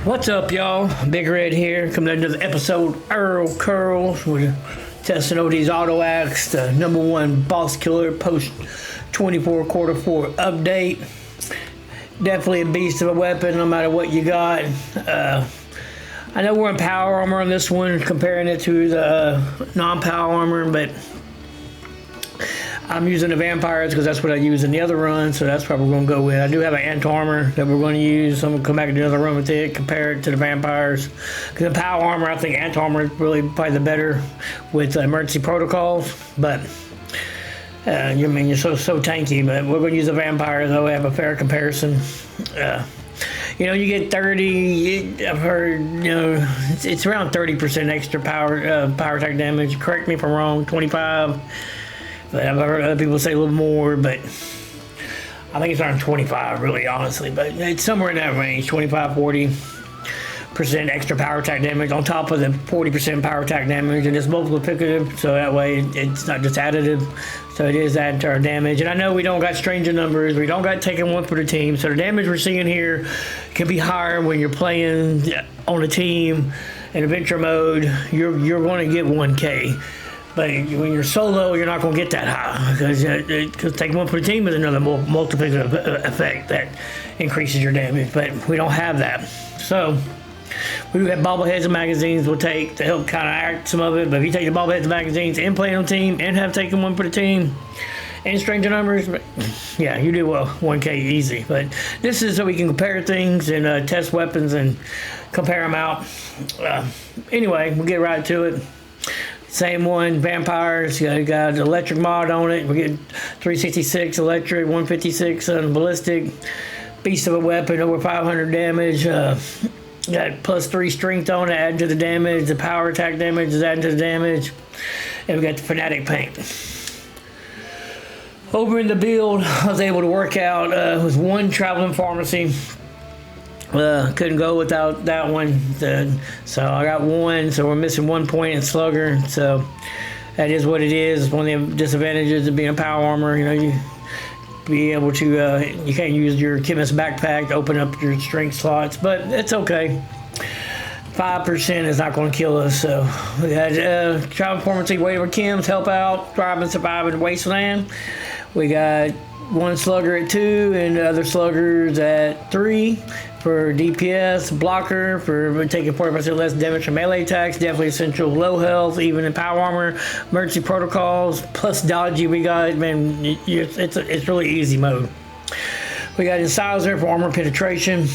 What's up, y'all? Big Red here, coming into the episode Earl Curl. We're testing out these auto acts, the #1 boss killer post 24 quarter 4 update. Definitely a beast of a weapon, no matter what you got. I know we're in power armor on this one, comparing it to the non-power armor, but I'm using the vampires because that's what I use in the other run, so that's what we're going to go with. I do have an anti-armor that we're going to use. I'm going to come back to another run with it, compare it to the vampires. Because the power armor, I think anti-armor is really probably the better with emergency protocols. But, you're so tanky, but we're going to use the vampires, though we have a fair comparison. You get 30, I've heard, it's around 30% extra power attack damage. Correct me if I'm wrong, 25. But I've heard other people say a little more, but I think it's around 25, really, honestly. But it's somewhere in that range, 25, 40% extra power attack damage on top of the 40% power attack damage. And it's multiplicative, so that way it's not just additive. So it is adding to our damage. And I know we don't got stranger numbers. We don't got taking one for the team. So the damage we're seeing here can be higher when you're playing on a team in adventure mode. You're going to get 1K. But when you're solo, you're not going to get that high because taking one for the team is another multiplicative effect that increases your damage. But we don't have that. So we do have bobbleheads and magazines we'll take to help counteract some of it. But if you take the bobbleheads and magazines and play on the team and have taken one for the team and stranger numbers, yeah, you do well, 1K easy. But this is so we can compare things and test weapons and compare them out. Anyway, we'll get right to it. Same one, vampires, got electric mod on it. We get 366 electric, 156 on ballistic. Beast of a weapon, over 500 damage. Got +3 strength on it, adding to the damage. The power attack damage is adding to the damage. And we got the fanatic paint. Over in the build, I was able to work out with one traveling pharmacy. Couldn't go without that one, so I got one, so we're missing 1 point in slugger, so that is what it is. One of the disadvantages of being a power armor, you be able to, you can't use your chemist backpack to open up your strength slots, but it's okay. 5% is not going to kill us, so we got travel pharmacy, waiver chems, help out, thrive and survive in the wasteland. We got one slugger at 2 and other sluggers at 3 for DPS, blocker for taking 40% less damage from melee attacks, definitely essential, low health, even in power armor, emergency protocols, plus dodgy. We got, man, it's really easy mode. We got incisor for armor penetration.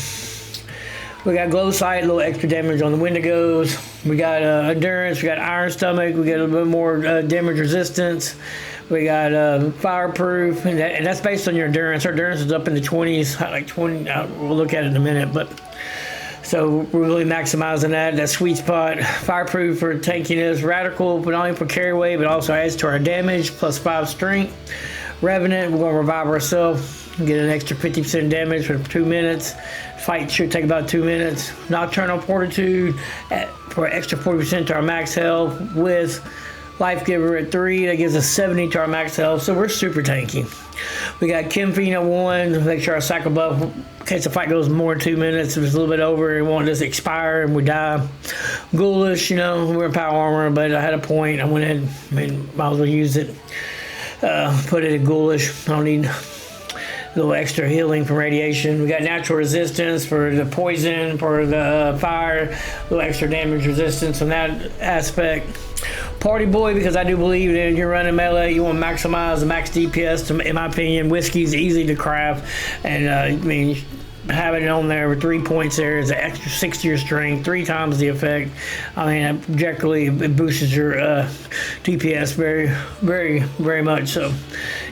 We got glow sight, a little extra damage on the wendigos. We got endurance, we got iron stomach, we got a little bit more damage resistance. We got fireproof, and that's based on your endurance. Our endurance is up in the 20s, like 20. We'll look at it in a minute, but so we're really maximizing that sweet spot. Fireproof for tankiness, radical, but not only for carry weight, but also adds to our damage, +5 strength. Revenant, we're going to revive ourselves, get an extra 50% damage for 2 minutes. Fight should take about 2 minutes. Nocturnal fortitude for extra 40% to our max health with Life Giver at 3, that gives us 70 to our max health, so we're super tanky. We got Chem Fiend at 1 to make sure our cycle buff, in case the fight goes more than 2 minutes, if it's a little bit over, it won't just expire and we die. Ghoulish, we're in power armor, but I had a point. I went ahead, might as well use it. Put it at Ghoulish. I don't need a little extra healing from radiation. We got natural resistance for the poison, for the fire, a little extra damage resistance on that aspect. Party Boy, because I do believe that if you're running melee, you want to maximize the max DPS. In my opinion, whiskey's easy to craft, and having it on there with 3 points there is an extra 6 to your strength, 3 times the effect. Objectively, it boosts your DPS very, very, very much. So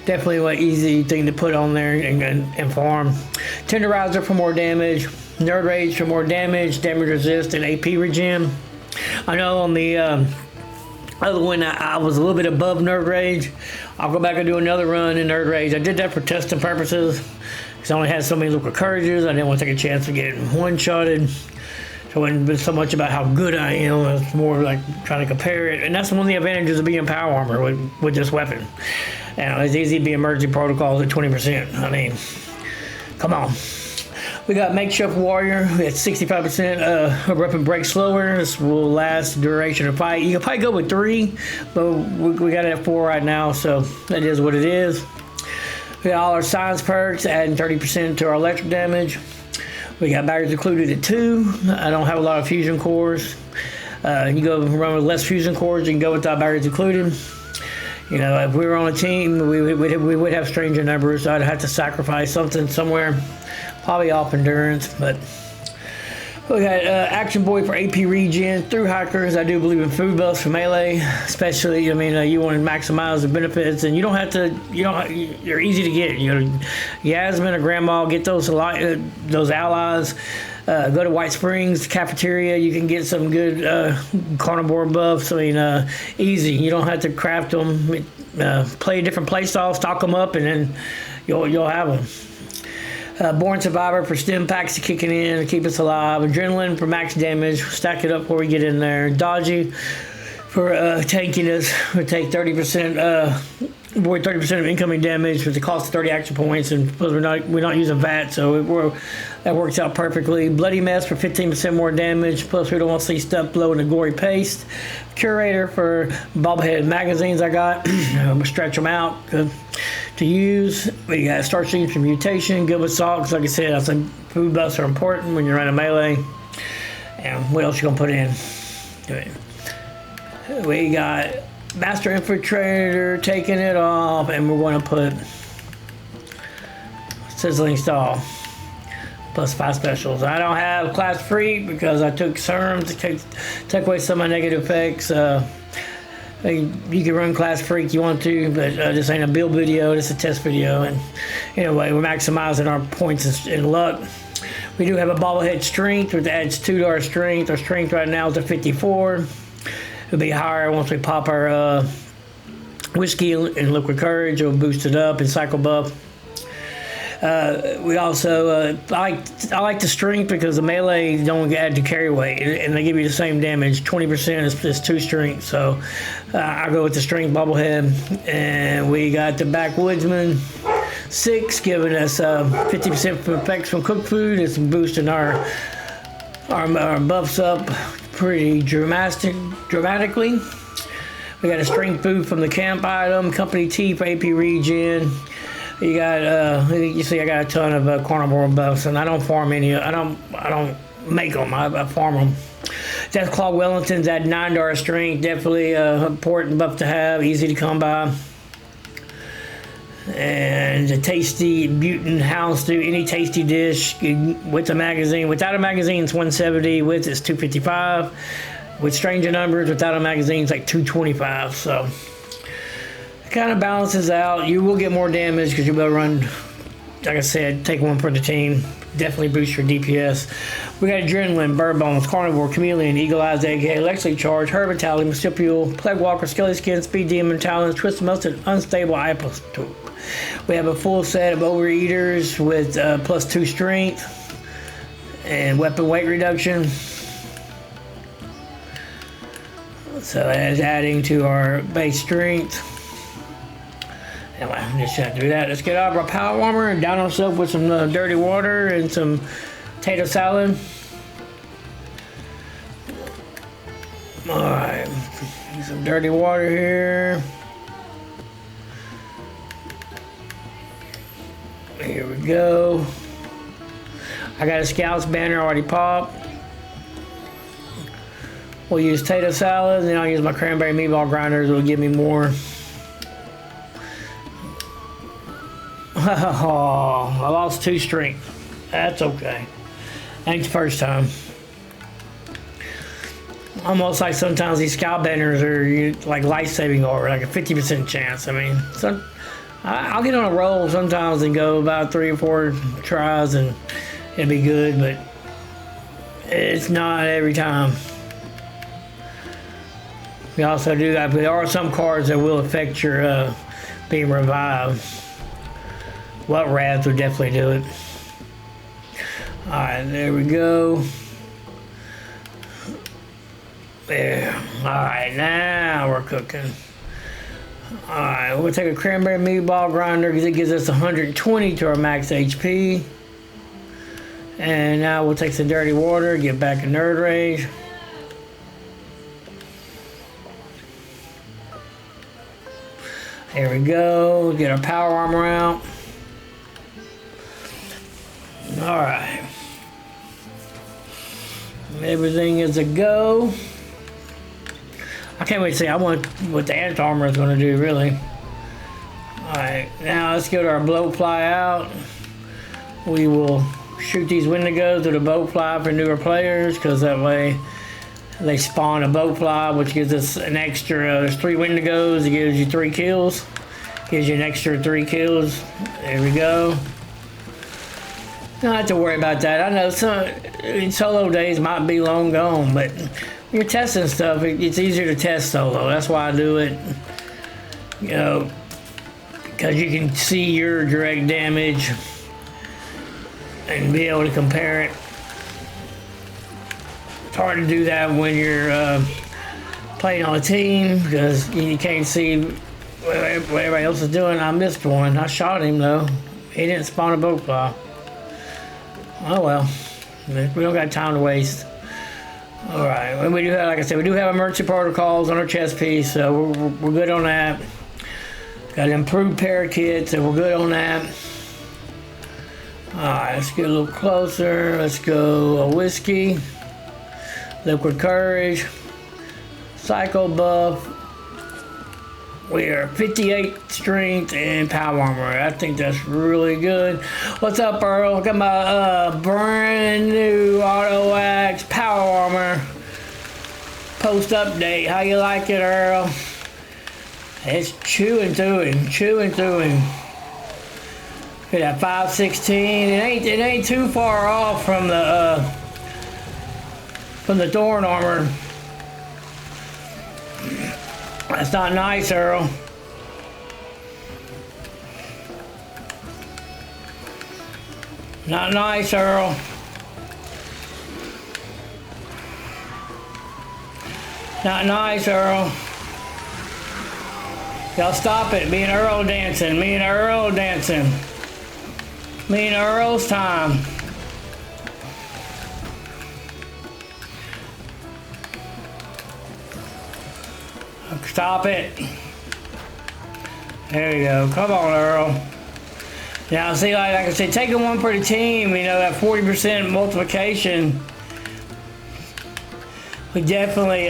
definitely an easy thing to put on there and farm. Tenderizer for more damage, Nerd Rage for more damage resist, and AP regen. I know on the other one, I was a little bit above Nerd Rage. I'll go back and do another run in Nerd Rage. I did that for testing purposes because I only had so many local courages. I didn't want to take a chance of getting one-shotted. So it wasn't been so much about how good I am. It's more like trying to compare it. And that's one of the advantages of being power armor with this weapon. It's easy to be emergency protocols at 20%. Come on. We got Makeshift Warrior at 65% rep and break slower. This will last the duration of the fight. You can probably go with 3, but we got it at 4 right now, so that is what it is. We got all our science perks, adding 30% to our electric damage. We got batteries included at 2. I don't have a lot of fusion cores. You go run with less fusion cores, you can go without batteries included. You know, if we were on a team, we would have stranger numbers. So I'd have to sacrifice something somewhere, probably off endurance. But we got Action Boy for AP regen. Through hikers, I do believe in food buffs for melee, especially. I mean, you want to maximize the benefits, and you don't have to. You're easy to get. You know, Yasmin or Grandma, get those allies. Go to White Springs cafeteria. You can get some good carnivore buffs. I mean, easy. You don't have to craft them. Play different play styles, stock them up, and then you'll have them. Born Survivor for stim packs to kicking in to keep us alive. Adrenaline for max damage. Stack it up before we get in there. Dodgy for tankiness. We take 30%. Avoid 30% of incoming damage with the cost of 30 action points, and we're not using VAT, so that works out perfectly. Bloody Mess for 15% more damage, plus we don't want to see stuff blow in the gory paste. Curator for bobblehead magazines I got. I'm stretch them out to use. We got Star Streams for mutation, good with salt, because like I said, I think food buffs are important when you're running melee. And what else you gonna put in? We got Master Infiltrator, taking it off, and we're going to put Sizzling Stall plus 5 specials. I don't have Class Freak because I took Serum to take away some of my negative effects. You can run Class Freak you want to, but this ain't a build video, this is a test video. And anyway, we're maximizing our points and luck. We do have a bobblehead strength, which adds 2 to our strength. Our strength right now is at 54. It'll be higher once we pop our whiskey and liquid courage. It'll boost it up and cycle buff. We also I like the strength because the melee don't add to carry weight, and they give you the same damage. 20% is 2 strength, so I go with the strength bobblehead. And we got the Backwoodsman 6, giving us 50% effects from cooked food. It's boosting our buffs up pretty dramatically. We got a strength food from the camp item, company tea for AP regen. You got you see I got a ton of carnivore buffs, and I don't farm any. I don't make them. I farm them. Death Claw Wellingtons add 9 to our strength. Definitely an important buff to have. Easy to come by. And the Tasty Mutant House do any tasty dish with a magazine. Without a magazine, it's 170. With it's 255. With stranger numbers, without a magazine, it's like 225. So it kind of balances out. You will get more damage because you'll be able to run, like I said, take 1 for the team. Definitely boost your DPS. We got Adrenaline, Bird Bones, Carnivore, Chameleon, Eagle Eyes, Egghead, Electric Charge, Herb Vitality, Marsupial, Plague Walker, Skelly Skin, Speed Demon, Talons, Twisted Mustard, Unstable Isotope. We have a full set of Overeaters with plus 2 strength and weapon weight reduction. So that is adding to our base strength. Anyway, I'm just trying to do that. Let's get out of our power warmer and down ourselves with some dirty water and some potato salad. Alright, some dirty water here. Here we go. I got a Scouts banner already popped. We'll use potato salad, and then I'll use my cranberry meatball grinders. It'll give me more. Oh, I lost 2 strength. That's okay. Ain't the first time. Almost like sometimes these Scout banners are like life-saving or like a 50% chance. I mean, I'll get on a roll sometimes and go about 3 or 4 tries and it'll be good, but it's not every time. We also do that, but there are some cards that will affect your being revived. Well, Rads would definitely do it. Alright, there we go. There. Alright, now we're cooking. Alright, we'll take a cranberry meatball grinder because it gives us 120 to our max HP. And now we'll take some dirty water, get back in nerd rage. There we go. Get our power armor out. Alright. Everything is a go. I can't wait to see what the ant armor is going to do, really. Alright, now let's get our blow fly out. We will shoot these Wendigos with a boat fly for newer players, because that way they spawn a boat fly, which gives us an extra. There's 3 Wendigos, it gives you 3 kills. Gives you an extra 3 kills. There we go. Don't have to worry about that. I know some solo days might be long gone, but when you're testing stuff, it's easier to test solo. That's why I do it. You know, because you can see your direct damage and be able to compare it. It's hard to do that when you're playing on a team, because you can't see what everybody else is doing. I missed one. I shot him though. He didn't spawn a boat fly. Oh well, we don't got time to waste. All right, we do have, like I said, we do have emergency protocols on our chest piece, so we're good on that. Got an improved parakeet, so we're good on that. All right, let's get a little closer. Let's go a whiskey, liquid courage, psycho buff. We are 58 strength and power armor. I think that's really good. What's up, Earl? Got my brand new Auto Axe power armor post update. How you like it, Earl? It's chewing through him, chewing through him. Look at that 516. It ain't too far off from the Thorn armor. That's not nice, Earl. Not nice, Earl. Not nice, Earl. Y'all stop it. Me and Earl dancing. Me and Earl dancing. Me and Earl's time. Stop it. There you go. Come on, Earl. Now, see, like I said, taking one for the team, you know, that 40% multiplication, we definitely,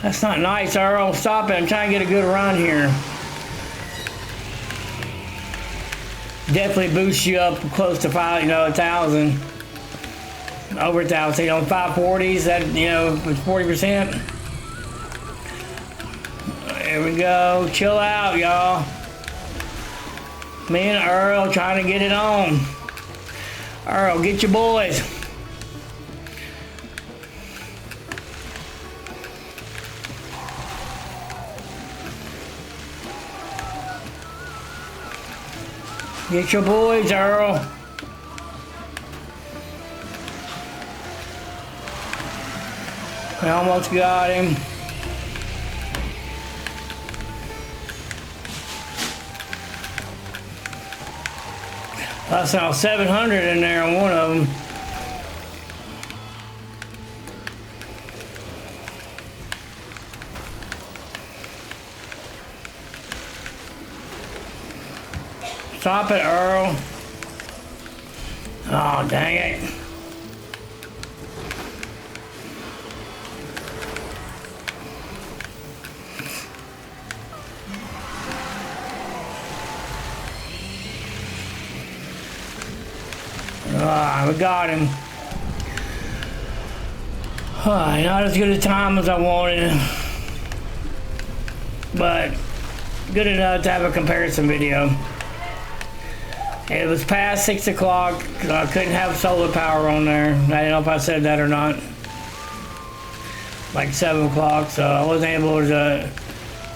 that's not nice, Earl. Stop it. I'm trying to get a good run here. Definitely boosts you up close to 1,000. Over 1,000. You know, 540s, that, you know, with 40%. There we go. Chill out, y'all. Me and Earl trying to get it on. Earl, get your boys. Get your boys, Earl. We almost got him. I saw 700 in there on one of them. Stop it, Earl. Oh, dang it. We got him. Not as good a time as I wanted, but good enough to have a comparison video. It was past 6 o'clock, because I couldn't have solar power on there. I don't know if I said that or not. Like 7 o'clock, so I wasn't able to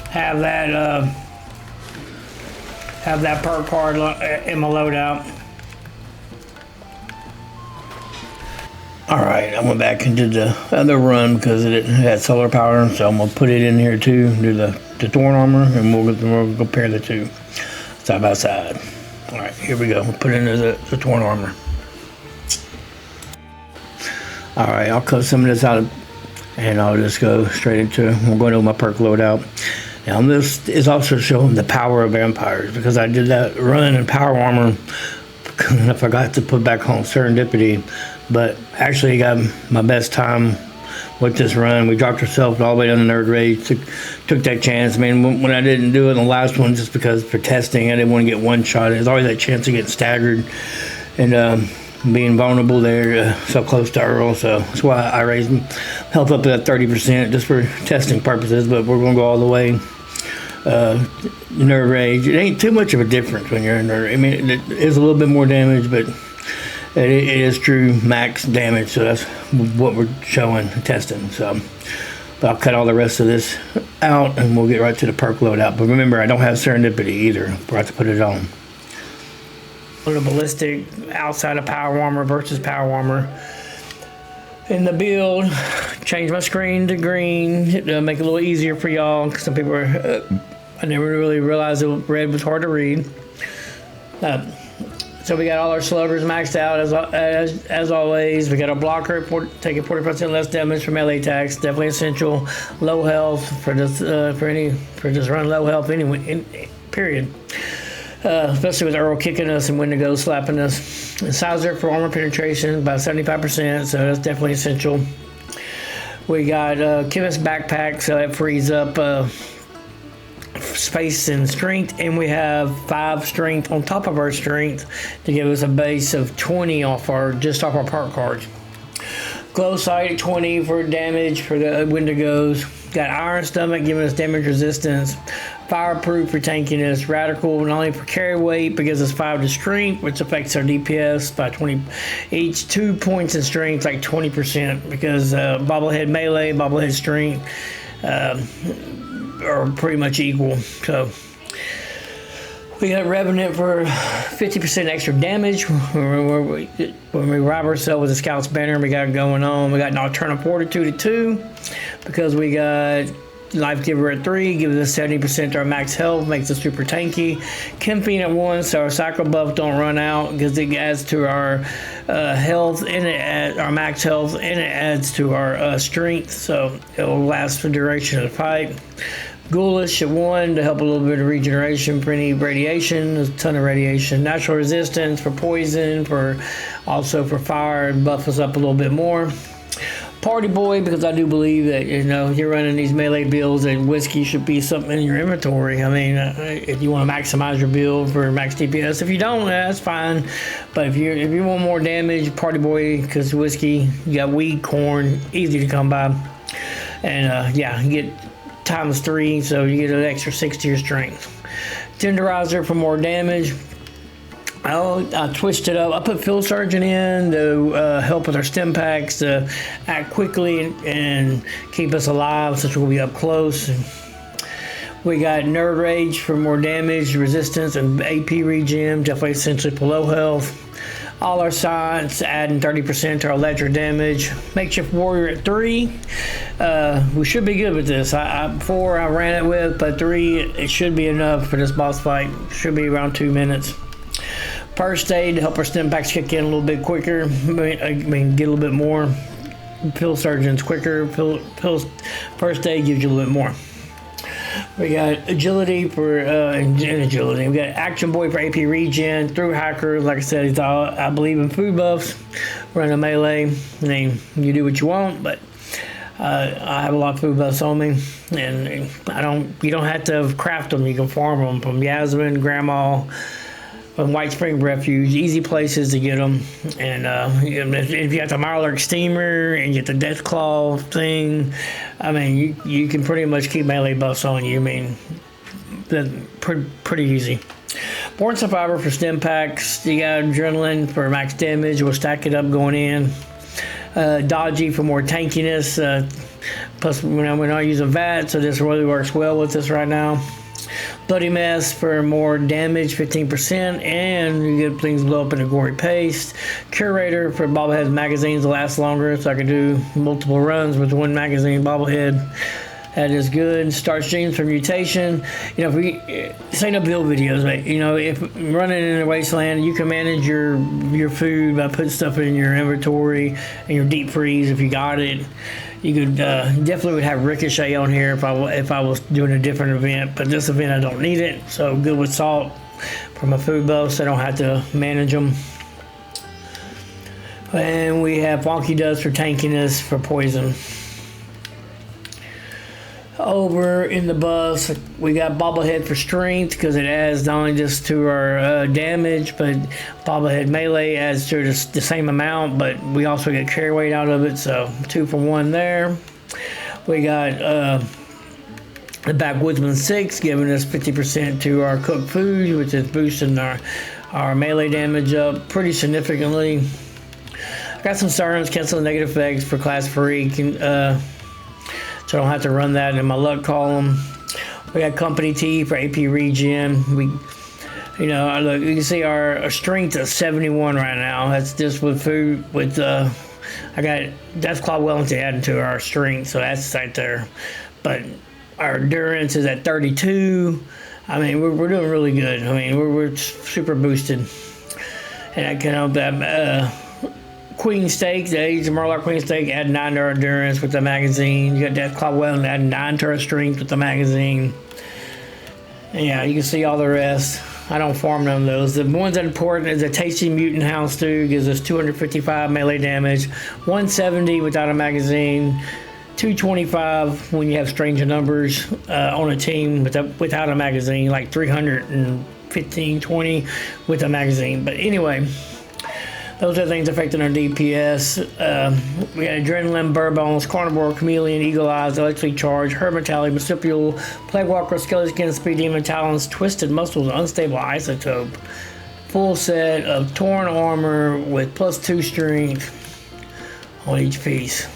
have that perk card in my loadout. Alright, I went back and did the other run because it had solar power, so I'm going to put it in here too, do the Thorn armor, and we'll compare the two side by side. Alright, here we go. We'll put in the Thorn armor. All right, I'll cut some of this out and I'll just go straight into, we're going to my perk loadout. Now this is also showing the power of vampires, because I did that run in power armor and I forgot to put back home serendipity, but actually got my best time with this run. We dropped ourselves all the way down to nerd rage, took that chance. I mean, when I didn't do it in the last one, just because for testing, I didn't want to get one shot. There's always that chance of getting staggered and being vulnerable there, so close to Earl. So that's why I raised health up to that 30% just for testing purposes. But we're going to go all the way. Nerd rage. It ain't too much of a difference when you're in nerd. I mean, it is a little bit more damage, but it is true max damage. So that's what we're showing, testing. So, but I'll cut all the rest of this out and we'll get right to the perk loadout. But remember, I don't have serendipity either. I forgot to put it on. A ballistic outside of power armor versus power armor. In the build, change my screen to green to make it a little easier for y'all. Some people are, I never really realized that red was hard to read. So we got all our sluggers maxed out as always. We got our blocker taking 40% less damage for melee attacks. Definitely essential. Low health for this run. Low health anyway. Period. Especially with Earl kicking us and Wendigo slapping us. Sizer for armor penetration about 75%, so that's definitely essential. We got Chemist backpack, so that frees up space and strength, and we have 5 strength on top of our strength to give us a base of 20 off our perk cards. Glow sight at 20 for damage for the Wendigos. Got iron stomach giving us damage resistance. Fireproof for tankiness. Radical not only for carry weight but gives us 5 to strength, which affects our DPS by 20 each. 2 points in strength, like 20%, because bobblehead melee, bobblehead strength are pretty much equal. So we got Revenant for 50% extra damage when we rob ourselves with a Scout's Banner. We got it going on. We got Nocturnal Fortitude at 2 because we got Life Giver at 3, gives us 70% to our max health, makes us super tanky. Camping at 1, so our cycle buff don't run out, because it adds to our health, and it adds our max health, and it adds to our strength, so it will last for the duration of the fight. Ghoulish at 1 to help a little bit of regeneration for any radiation. There's a ton of radiation. Natural resistance for poison, also for fire, and buff us up a little bit more. Party Boy, because I do believe that, you're running these melee builds and whiskey should be something in your inventory. I mean, if you want to maximize your build for max DPS. If you don't, that's fine. But if you want more damage, Party Boy, because whiskey, you got weed, corn, easy to come by. And you get ×3, so you get an extra 6 to your strength. Tenderizer for more damage. I twitched it up. I put Field Sergeant in to help with our stim packs, to act quickly and keep us alive since we'll be up close. We got Nerd Rage for more damage, resistance, and AP regen, definitely essentially for low health. All our science, adding 30% to our ledger damage. Makeshift Warrior at 3. We should be good with this. 4 I ran it with, but 3 it should be enough for this boss fight. Should be around 2 minutes. First aid to help our stim packs kick in a little bit quicker. I mean, get a little bit more. Pill Sergeant's quicker. First aid gives you a little bit more. We got agility for agility. We got Action Boy for AP regen. Through Hacker, like I said, I believe in food buffs. Run a melee. I mean, you do what you want, but I have a lot of food buffs on me, and you don't have to craft them. You can farm them from Yasmin, Grandma, from White Spring Refuge. Easy places to get them. And if you got the Mirelurk Steamer and you get the Death Claw thing, I mean, you can pretty much keep melee buffs on you. I mean, pretty easy. Born Survivor for stim packs. You got Adrenaline for max damage. We'll stack it up going in. Dodgy for more tankiness. Plus, we're not using VAT, so this really works well with us right now. Bloody Mess for more damage, 15%, and you get things blow up in a gory paste. Curator for bobblehead magazines to last longer, so I can do multiple runs with one magazine bobblehead. That is good. Starts genes for mutation. You know, if we this ain't no build videos, but you know, if running in the wasteland, you can manage your food by putting stuff in your inventory and your deep freeze if you got it. You could definitely would have ricochet on here if I was doing a different event, but this event I don't need it. So good with salt for my food buffs. So I don't have to manage them. And we have wonky dust for tankiness for poison. Over in the buffs, we got bobblehead for strength because it adds not only just to our damage, but bobblehead melee adds to the same amount, but we also get carry weight out of it, so 2 for 1 there. We got the Backwoodsman 6 giving us 50% to our cooked food, which is boosting our melee damage up pretty significantly. Got some serums, cancel negative effects for class freak, so I don't have to run that in my luck column. We got company T for AP regen. You can see our strength is 71 right now. That's just with food. I got Death Claw Wellington adding to our strength, so that's right there. But our endurance is at 32. I mean, we're doing really good. I mean, we're super boosted. And I can help that. Queen Stake, the Age of Murloc Queen Stake, add 9 to our endurance with the magazine. You got Death Claw Wellington, add 9 to our strength with the magazine. And yeah, you can see all the rest. I don't farm none of those. The ones that are important is the Tasty Mutant Hound Stew, gives us 255 melee damage, 170 without a magazine, 225 when you have stranger numbers on a team without a magazine, like 315, 20 with a magazine. But anyway, those are things affecting our DPS. We got Adrenaline, Burbones, Carnivore, Chameleon, Eagle Eyes, Electric Charge, Hermitally, Marsupial, Plague Walker, Skeleton, Speed Demon, Talons, Twisted Muscles, Unstable Isotope. Full set of Thorn armor with +2 strength on each piece.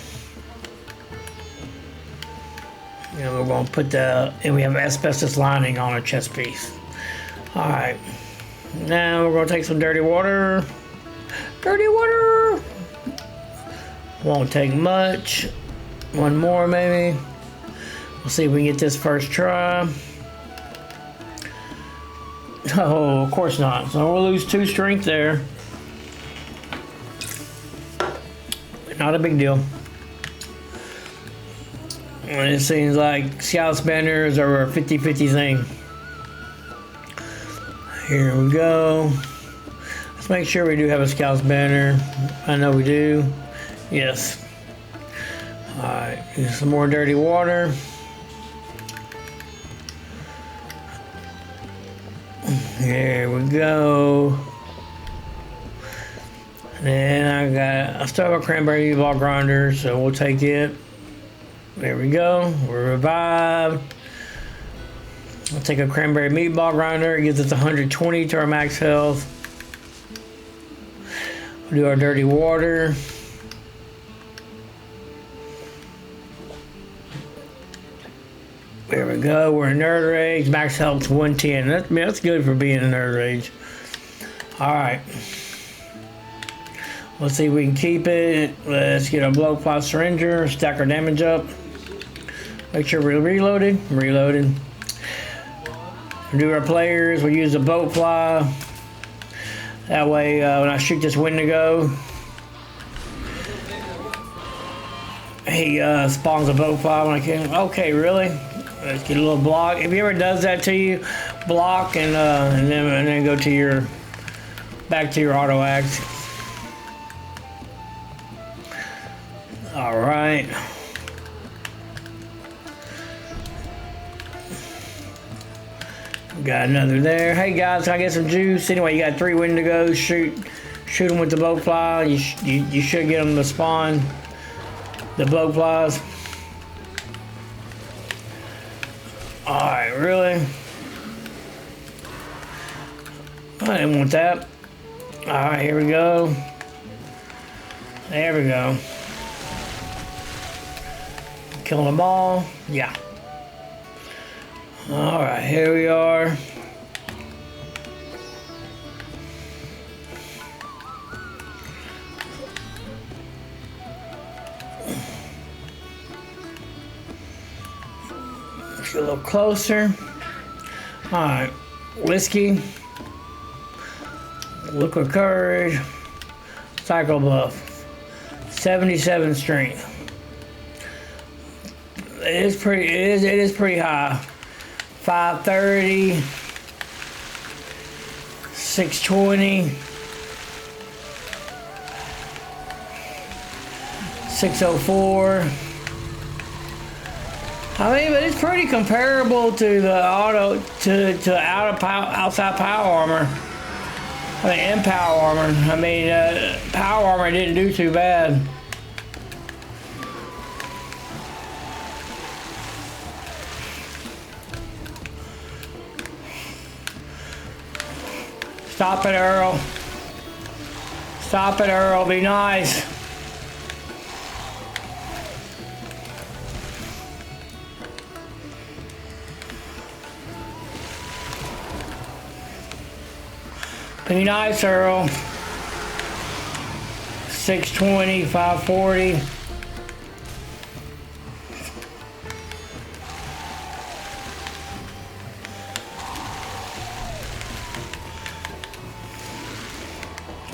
And we're going to put and we have asbestos lining on our chest piece. Alright. Now we're going to take some dirty water. Dirty water! Won't take much. One more maybe. We'll see if we can get this first try. Oh, of course not. So we'll lose 2 strength there. Not a big deal. And it seems like Scout Spanners are a 50-50 thing. Here we go. Let's make sure we do have a Scout's banner. I know we do. Yes. Alright, here's some more dirty water. Here we go. And I still have a cranberry ball grinder, so we'll take it. There we go. We're revived. I'll take a cranberry meatball grinder. It gives us 120 to our max health. We'll do our dirty water. There we go. We're in Nerd Rage. Max health's 110. That's good for being in Nerd Rage. Alright. Let's see if we can keep it. Let's get our blowfly syringer. Stack our damage up. Make sure we're reloaded. Reloaded. We'll do our players. We'll use the boat fly. That way, when I shoot this Wendigo, he spawns a boat fly when I can. Okay, really? Let's get a little block. If he ever does that to you, block and then go to back to your auto act. All right. Got another there. Hey guys, can I get some juice? Anyway, you got 3 Wendigos. Shoot them with the blowfly. You should get them to spawn the blowflies. All right, really? I didn't want that. All right, here we go. There we go. Killing them all. Yeah. All right, here we are. little closer. Alright, whiskey, liquid courage, cycle buff, 77 strength. It is pretty high. 530, 620, 604. I mean, but it's pretty comparable to the outside power armor. I mean, and power armor. I mean, power armor didn't do too bad. Stop it, Earl. Stop it, Earl. Be nice. Be nice, Earl. 620, 540.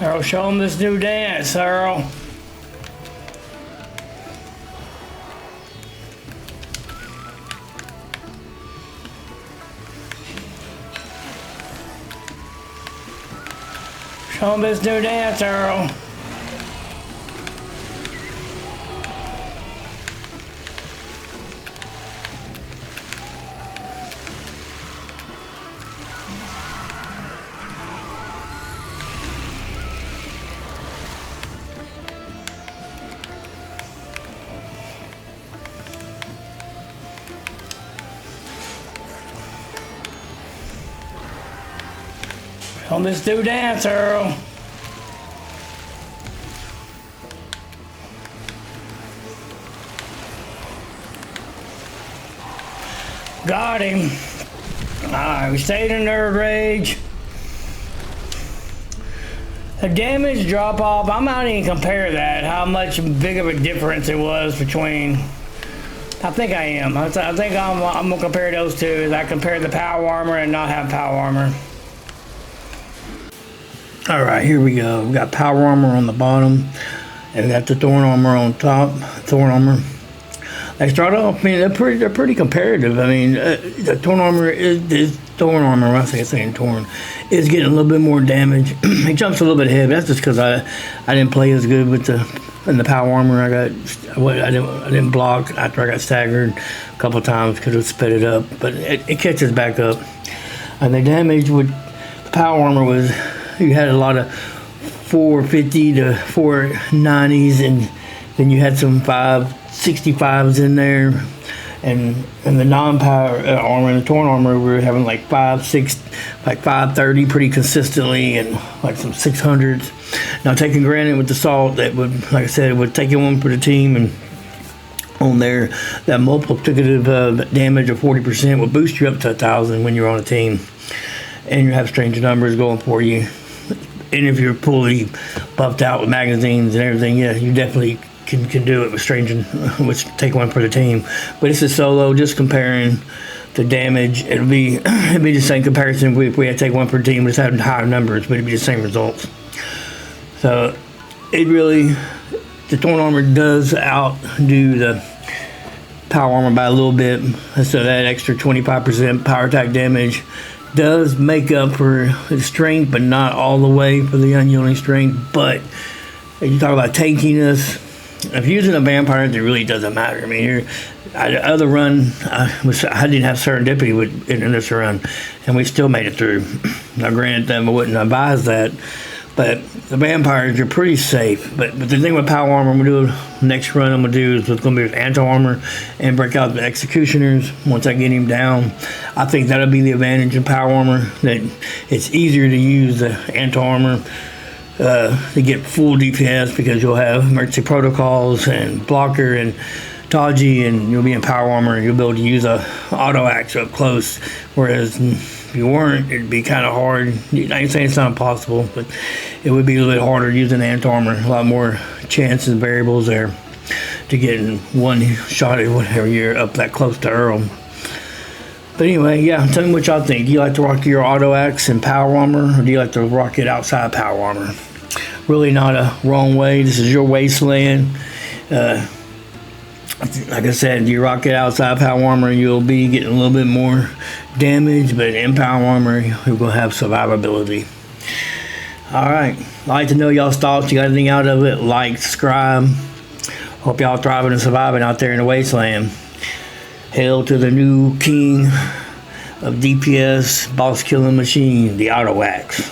Earl, show him this new dance, Earl. Show him this new dance, Earl. On this new dance, Earl. Got him. Alright, we stayed in nerd rage. The damage drop off, I'm not even compare that, how much big of a difference it was between. I think I am. I think I'm gonna compare those two. As I compare the power armor and not have power armor. Alright, here we go. We got power armor on the bottom, and we got the Thorn armor on top. Thorn armor. They start off, I mean, they're pretty comparative. I mean, the Thorn armor is Thorn armor. I say saying Thorn is getting a little bit more damage. It jumps a little bit ahead. But that's just because I didn't play as good with the power armor. I didn't block after I got staggered a couple of times because it sped it up, but it catches back up. And the damage with the power armor was. You had a lot of 450 to 490s, and then you had some 565s in there, and the non-power armor and the Thorn armor, we were having like 530 pretty consistently, and like some 600s. Now, taking granted with the salt, that would, like I said, it would take one for the team, and on there, that multiplicative damage of 40% would boost you up to 1,000 when you're on a team, and you have strange numbers going for you. And if you're fully buffed out with magazines and everything, yeah, you definitely can do it with which take one for the team. But it's a solo, just comparing the damage. It'd be the same comparison if we had to take one per team, just having higher numbers, but it'd be the same results. So the Thorn armor does outdo the power armor by a little bit. So that extra 25% power attack damage does make up for the strength, but not all the way for the unyielding strength. But if you talk about tankiness, if you're using a vampire, it really doesn't matter. I mean, other run, I didn't have serendipity in this run, and we still made it through. Now, granted, I wouldn't advise that, but the vampires are pretty safe. But the thing with power armor, I'm gonna do next run. I'm gonna do is it's gonna be with anti armor and break out the executioners. Once I get him down, I think that'll be the advantage in power armor. That it's easier to use the anti armor to get full DPS because you'll have emergency protocols and blocker and dodgy, and you'll be in power armor and you'll be able to use a auto axe up close. Whereas if you weren't, it'd be kind of hard. I ain't saying it's not impossible, but it would be a little bit harder using anti-armor. A lot more chances and variables there to get in one shot at whatever you're up that close to Earl. But anyway, yeah, tell me what y'all think. Do you like to rock your auto axe and power armor, or do you like to rock it outside power armor? Really not a wrong way. This is your wasteland. Like I said, you rock it outside power armor, you'll be getting a little bit more damage, but in power armor, you're going to have survivability. Alright, I'd like to know y'all's thoughts. You got anything out of it? Like, subscribe. Hope y'all thriving and surviving out there in the wasteland. Hail to the new king of DPS, boss killing machine, the auto axe.